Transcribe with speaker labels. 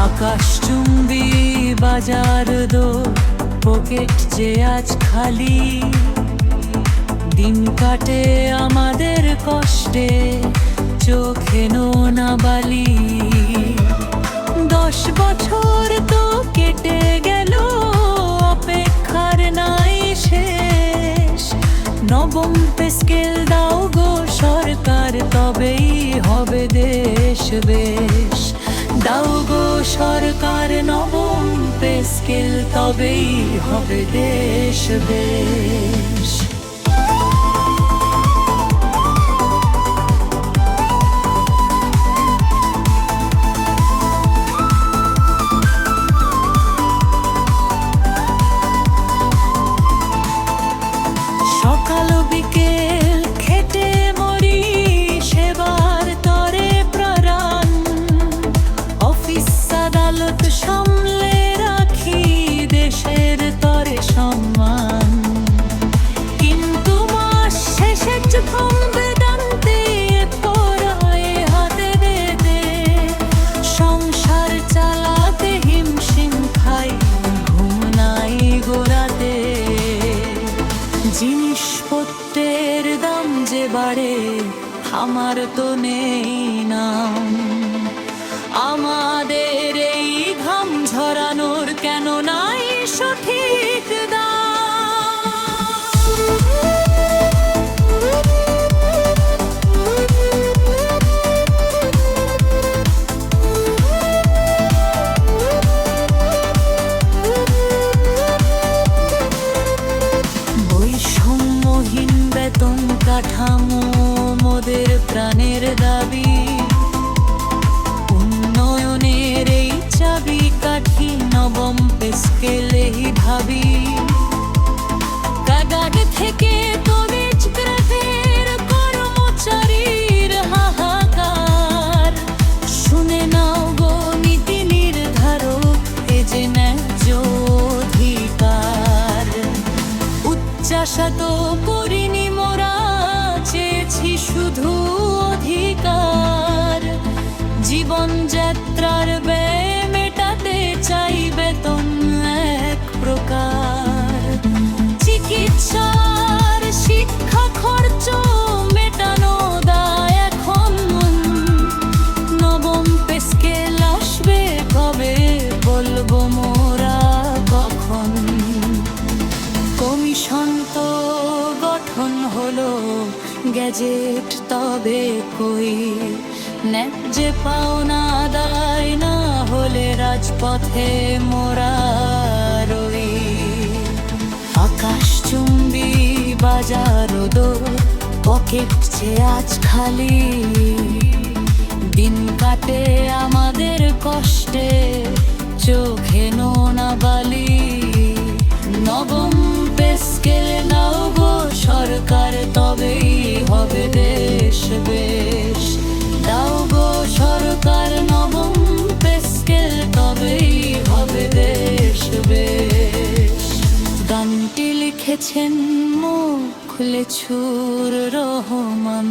Speaker 1: আকাশচুম্বী বাজার দোর, পকেট যে আজ খালি। দিন কাটে আমাদের কষ্টে, চোখে নোনা বালি। 10 বছর তো কেটে গেল, অপেক্ষার নাই শেষ। নবম পে স্কেল দাও গো সরকার, তবেই হবে দেশ বেশ। দাও গো সরকার নবম পে স্কেল, তবেই হবে দেশ বেশ। সকাল বিকেল খেটে মরি, সেবার তরে প্রাণ। অফিস আদালত সামলে রাখি, দেশের তরে সম্মান। কিন্তু মাস শেষে বেদান্তে পড়ায় হাতে দে, সংসার চালাতে হিমশিম খাই, ঘুম নাই গোরাতে। জিনিসপত্রের দাম যে বাড়ে, আমার তো নেই নাম। আমাদের এই ঘাম ঝরানোর কেন নাই সঠিক বৈষম্যহীন বেতন কাঠামো মোদের প্রাণের দাবি। উন্নয়নের এই চাবি কাঠি, নবম পে স্কেলেই ভাবি। কাগাড থেকে তরিজ গ্রেফের কর্মচারীর হাহাকার, শুনে নাও গো নীতি নির্ধারক, এ যে ন্যায্য অধিকার। উচ্চাশা তো করিনি মোরা, চেয়েছি শুধু অধিকার। জীবনযাত্রার ব্যয় মেটাতে চাই বেতন এক প্রকার। চিকিৎসার শিক্ষা খরচ মেটানো দায় এখন। নবম পে স্কেল আসবে কবে, বলবো মোরা কখন। কমিশন তো গঠন হলো, গ্যাজেট তবে কই। ন্যায্য পাওনা আদায় না হলে, রাজপথে মোরা রই। আকাশচুম্বী বাজার দোর, পকেট যে আজ খালি। দিন কাটে আমাদের কষ্টে, চোখে নোনা বালি। নবম পে স্কেল নাও গো সরকার, তবেই হবে দেশ বেশ। দাও গো সরকার নবম পে স্কেল, তবেই হবে দেশ বেশ। গানটি লিখেছেন মুখলেছুর রহমান।